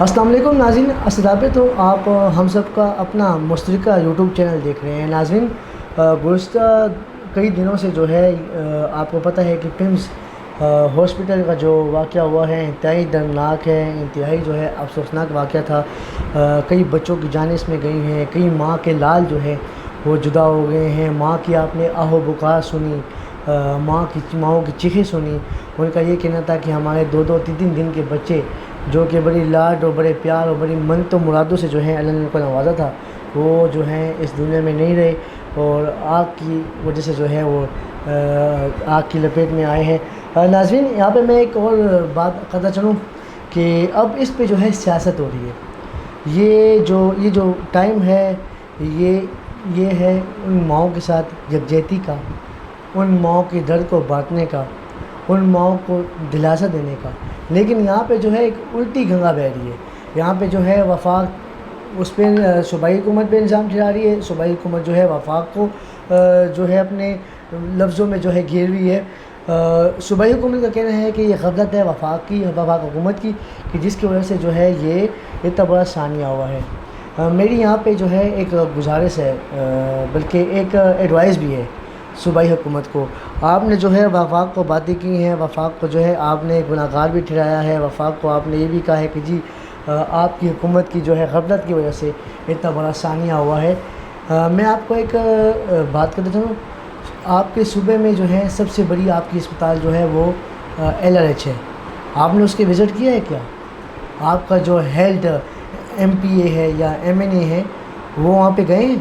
السلام علیکم ناظرین، اسدابے تو آپ ہم سب کا اپنا مشترکہ یوٹیوب چینل دیکھ رہے ہیں۔ ناظرین، گزشتہ کئی دنوں سے جو ہے آپ کو پتہ ہے کہ پمز ہاسپٹل کا جو واقعہ ہوا ہے انتہائی دردناک ہے، انتہائی جو ہے افسوسناک واقعہ تھا۔ کئی بچوں کی جانیں اس میں گئی ہیں، کئی ماں کے لال جو ہے وہ جدا ہو گئے ہیں۔ ماں کی آپ نے آہ و بکا سنی، ماؤں کی چیخیں سنی۔ ان کا یہ کہنا تھا کہ ہمارے دو تین تین دن کے بچے جو کہ بڑی لاڈ اور بڑے پیار اور بڑی منت و مرادوں سے جو ہے اللہ نے ان کو نوازا تھا، وہ جو ہیں اس دنیا میں نہیں رہے اور آگ کی وجہ سے جو ہے وہ آگ کی لپیٹ میں آئے ہیں۔ ناظرین، یہاں پہ میں ایک اور بات کرتا چلوں کہ اب اس پہ جو ہے سیاست ہو رہی ہے۔ یہ جو ٹائم ہے یہ ہے ان ماؤں کے ساتھ یکجہتی کا، ان ماؤں کے درد کو بانٹنے کا، ان ماؤں کو دلاسا دینے کا۔ لیکن یہاں پہ جو ہے ایک الٹی گنگا بہہ رہی ہے۔ یہاں پہ جو ہے وفاق اس پہ صوبائی حکومت پہ الزام ٹھہرا رہی ہے۔ صوبائی حکومت جو ہے وفاق کو جو ہے اپنے لفظوں میں جو ہے گھیر رہی ہے۔ صوبائی حکومت کا کہنا ہے کہ یہ غفلت ہے وفاق حکومت کی، کہ جس کی وجہ سے جو ہے یہ اتنا بڑا ثانیہ ہوا ہے۔ میری یہاں پہ جو ہے ایک گزارش ہے، بلکہ ایک ایڈوائز بھی ہے صوبائی حکومت کو۔ آپ نے جو ہے وفاق کو باتیں کی ہیں، وفاق کو جو ہے آپ نے گناہ گار بھی ٹھہرایا ہے، وفاق کو آپ نے یہ بھی کہا ہے کہ جی آپ کی حکومت کی جو ہے غفلت کی وجہ سے اتنا بڑا ثانیہ ہوا ہے۔ میں آپ کو ایک بات کرتا چاہوں، آپ کے صوبے میں جو ہے سب سے بڑی آپ کی اسپتال جو ہے وہ LRH ہے۔ آپ نے اس کے وزٹ کیا ہے کیا؟ آپ کا جو ہیلتھ MPA ہے یا MNA ہے وہ وہاں پہ گئے ہیں؟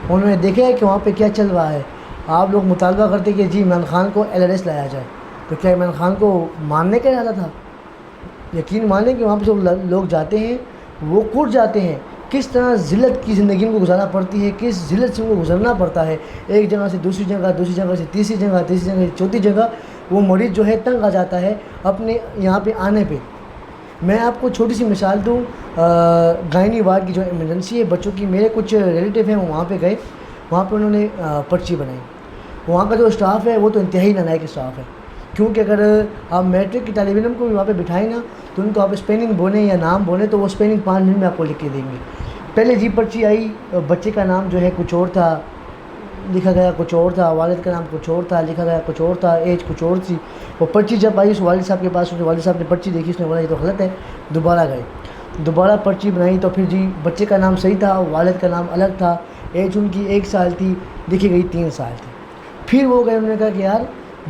انہوں نے دیکھا ہے کہ وہاں پہ کیا چل رہا ہے؟ آپ لوگ مطالبہ کرتے کہ جی عمران خان کو LRH لایا جائے، تو کیا عمران خان کو ماننے کا ارادہ تھا؟ یقین مانیں کہ وہاں پہ جو لوگ جاتے ہیں وہ کٹ جاتے ہیں، کس طرح ذلت کی زندگی ان کو گزارنا پڑتی ہے، کس ذلت سے ان کو گزرنا پڑتا ہے، ایک جگہ سے دوسری جگہ، دوسری جگہ سے تیسری جگہ، تیسری جگہ سے چوتھی جگہ۔ وہ مریض جو ہے تنگ آ جاتا ہے اپنے یہاں پہ آنے پہ۔ میں آپ کو چھوٹی سی مثال دوں، گائنی وارڈ کی جو ایمرجنسی ہے بچوں کی، میرے کچھ ریلیٹیو ہیں وہ وہاں پہ گئے، وہاں پہ انہوں نے پرچی بنائی۔ وہاں کا جو اسٹاف ہے وہ تو انتہائی نالائق اسٹاف ہے، کیونکہ اگر آپ میٹرک کی طالب علم کو بھی وہاں پہ بٹھائیں نا تو ان کو آپ اسپیلنگ بولیں یا نام بولیں تو وہ اسپیلنگ 5 منٹ میں آپ کو لکھ کے دیں گے۔ پہلے جی پرچی آئی، بچے کا نام جو ہے کچھ اور تھا، لکھا گیا کچھ اور تھا، والد کا نام کچھ اور تھا، لکھا گیا کچھ اور تھا، ایج کچھ اور تھی۔ وہ پرچی جب آئی اس والد صاحب کے پاس، والد صاحب نے پرچی دیکھی، اس نے بولا یہ تو غلط ہے، دوبارہ گئے، دوبارہ پرچی بنائی تو پھر جی بچے کا نام صحیح تھا، والد کا نام الگ تھا، ایج ان کی 1 سال تھی، لکھی گئی 3 سال تھی۔ پھر وہ گئے، انہوں نے کہا کہ یار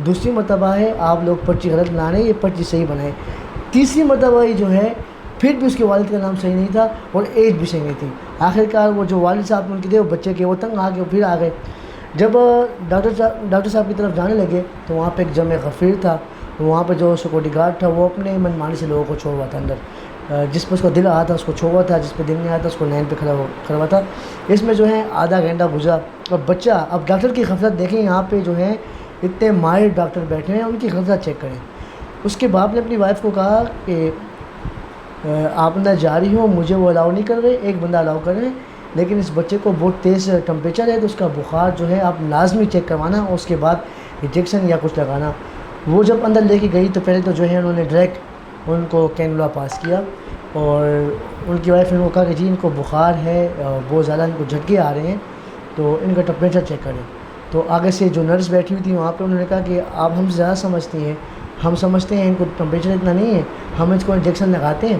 دوسری مرتبہ ہے آپ لوگ پرچی غلط بنا رہے ہیں، یہ پرچی صحیح بنائیں۔ تیسری مرتبہ ہی جو ہے پھر بھی اس کے والد کا نام صحیح نہیں تھا اور ایج بھی صحیح نہیں تھی۔ آخرکار وہ جو والد صاحب ان کے تھے وہ بچے کے وہ تنگ آ کے پھر آ گئے۔ جب ڈاکٹر صاحب کی طرف جانے لگے تو وہاں پہ ایک جمع غفیر تھا، وہاں پہ جو سیکورٹی گارڈ تھا وہ اپنے من مانی سے لوگوں کو چھوڑ ہوا تھا اندر، جس پہ اس کو دل آیا تھا اس کو چھوڑا تھا، جس پہ دل نہیں آیا تھا اس کو لائن پہ کھڑا ہوا تھا۔ اس میں جو ہے آدھا گھنٹہ گزرا۔ اب بچہ، اب ڈاکٹر کی غفلت دیکھیں، یہاں پہ جو ہے اتنے ماہر ڈاکٹر بیٹھے ہیں، ان کی غفلت چیک کریں۔ اس کے باپ نے اپنی وائف کو کہا کہ آپ اندر جا رہی ہوں، مجھے وہ الاؤ نہیں کر رہے، ایک بندہ الاؤ کر رہے ہیں، لیکن اس بچے کو بہت تیز ٹمپریچر ہے تو اس کا بخار جو ہے آپ لازمی چیک کروانا اور اس کے بعد انجیکشن یا کچھ لگانا۔ وہ جب اندر لے کے گئی تو پہلے تو جو ہے انہوں نے ڈائریکٹ ان کو کینولا پاس کیا اور ان کی وائف نے ان کو کہا کہ جی ان کو بخار ہے، بہت زیادہ ان کو جھٹکے آ رہے ہیں تو ان کا ٹمپریچر چیک کریں۔ تو آگے سے جو نرس بیٹھی ہوئی تھی وہاں پہ انہوں نے کہا کہ آپ ہم سے زیادہ سمجھتی ہیں، ہم سمجھتے ہیں ان کو ٹمپریچر اتنا نہیں ہے، ہم اس کو انجیکشن لگاتے ہیں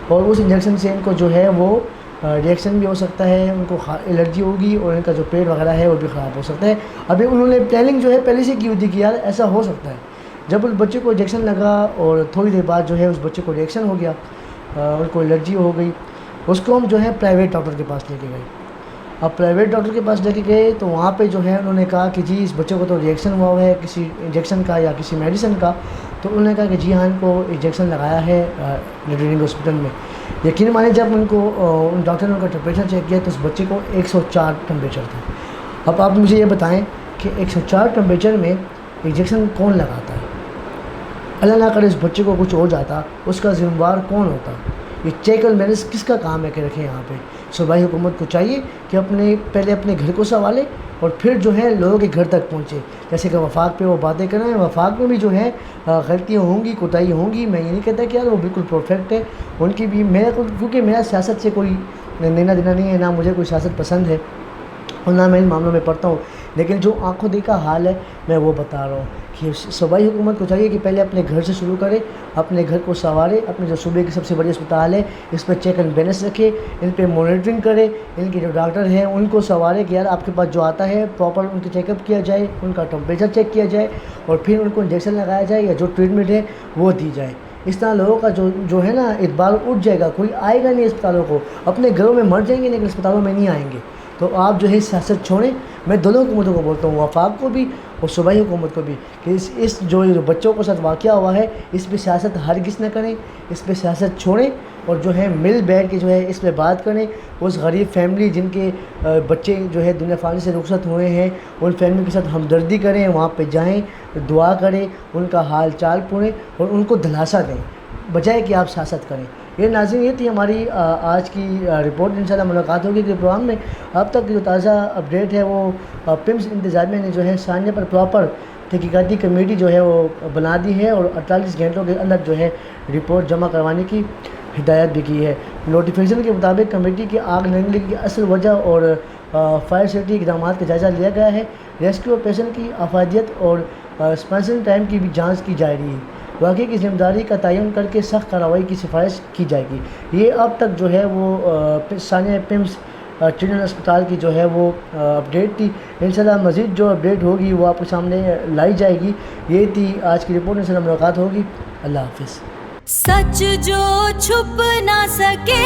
اور اس انجیکشن سے ان کو جو ہے وہ ریئیکشن بھی ہو سکتا ہے، ان کو الرجی ہوگی اور ان کا جو پیٹ وغیرہ ہے وہ بھی خراب ہو سکتا ہے۔ ابھی انہوں نے پلاننگ جو ہے پہلے سے کی ہوئی تھی کہ یار ایسا ہو سکتا ہے۔ جب اس بچے کو انجیکشن لگا اور تھوڑی دیر بعد جو ہے اس بچے کو ریئیکشن ہو گیا، ان کو الرجی ہو گئی، اس کو ہم جو ہے پرائیویٹ ڈاکٹر کے پاس لے کے گئے۔ اب پرائیویٹ ڈاکٹر کے پاس لے کے گئے تو وہاں پہ جو ہے انہوں نے کہا کہ جی اس بچے کو تو ریئیکشن ہوا ہے کسی انجیکشن کا یا کسی میڈیسن کا، تو انہوں نے کہا کہ جی ہاں ان کو انجیکشن لگایا ہے ریڈنگ ہاسپٹل میں۔ یقین مانیں جب ان کو ان ڈاکٹر نے ان کا ٹمپریچر چیک کیا تو اس بچے کو 104 ٹمپریچر تھا۔ اب آپ مجھے یہ بتائیں کہ 104 ٹمپریچر میں انجیکشن کون لگاتا ہے؟ اللہ نہ کرے اس بچے کو کچھ ہو جاتا، اس کا ذمہ دار کون ہوتا؟ یہ چیک اینڈ بیلنس کس کا کام ہے کہ رکھیں یہاں پہ؟ صوبائی حکومت کو چاہیے کہ پہلے اپنے گھر کو سنبھالے اور پھر جو ہے لوگوں کے گھر تک پہنچے. جیسے کہ وفاق پہ وہ باتیں کر رہے ہیں, وفاق میں بھی جو ہے غلطیاں ہوں گی, کوتاہی ہوں گی. میں یہ نہیں کہتا کہ یار وہ بالکل پرفیکٹ ہے, ان کی بھی. کیونکہ میرا سیاست سے کوئی لینا دینا نہیں ہے, نہ مجھے کوئی سیاست پسند ہے اور نہ میں ان معاملوں میں پڑھتا ہوں, لیکن جو آنکھوں دیکھا حال ہے میں وہ بتا رہا ہوں کہ صوبائی حکومت کو چاہیے کہ پہلے اپنے گھر سے شروع کرے, اپنے گھر کو سنوارے. اپنے جو صوبے کی سب سے بڑی اسپتال ہے اس پہ چیک اینڈ بیلنس رکھے, ان پہ مانیٹرنگ کرے, ان کے جو ڈاکٹر ہیں ان کو سنوارے کہ یار آپ کے پاس جو آتا ہے پراپر ان کا چیک اپ کیا جائے, ان کا ٹمپریچر چیک کیا جائے اور پھر ان کو انجیکشن لگایا جائے یا جو ٹریٹمنٹ ہے وہ دی جائے. اس طرح لوگوں کا جو ہے نا اعتبار اٹھ جائے گا, کوئی آئے گا نہیں اسپتالوں کو, اپنے گھروں میں مر جائیں گے لیکن اسپتالوں میں نہیں آئیں گے. تو آپ جو ہے سیاست چھوڑیں. میں دونوں حکومتوں کو بولتا ہوں, وفاق کو بھی اور صوبائی حکومت کو بھی, کہ اس جو بچوں کے ساتھ واقعہ ہوا ہے اس پہ سیاست ہرگز نہ کریں, اس پہ سیاست چھوڑیں اور جو ہے مل بیٹھ کے جو ہے اس پہ بات کریں. اس غریب فیملی جن کے بچے جو ہے دنیا فانی سے رخصت ہوئے ہیں ان فیملی کے ساتھ ہمدردی کریں, وہاں پہ جائیں, دعا کریں, ان کا حال چال پوچھیں اور ان کو دلاسا دیں بجائے کہ آپ سیاست کریں. یہ ناظرین یہ تھی ہماری آج کی رپورٹ. انشاءاللہ ملاقات ہوگی کہ پروگرام میں. اب تک جو تازہ اپڈیٹ ہے وہ پمز انتظامیہ نے جو ہے ثانیہ پر پراپر تحقیقاتی کمیٹی جو ہے وہ بنا دی ہے اور 48 گھنٹوں کے اندر جو ہے رپورٹ جمع کروانے کی ہدایت بھی کی ہے. نوٹیفیکیشن کے مطابق کمیٹی کی آگ لگنے کی اصل وجہ اور فائر سیفٹی اقدامات کا جائزہ لیا گیا ہے. ریسکیو آپریشن کی افادیت اور اسپانسنگ ٹائم کی بھی جانچ کی جائے رہی ہے. واقعے کی ذمہ داری کا تعین کر کے سخت کارروائی کی سفارش کی جائے گی. یہ اب تک جو ہے وہ ثانیہ پمز چلڈرن اسپتال کی جو ہے وہ اپڈیٹ تھی. انشاءاللہ مزید جو اپڈیٹ ہوگی وہ آپ کے سامنے لائی جائے گی. یہ تھی آج کی رپورٹ. انشاءاللہ ملاقات ہوگی. اللہ حافظ. سچ جو چھپ نہ سکے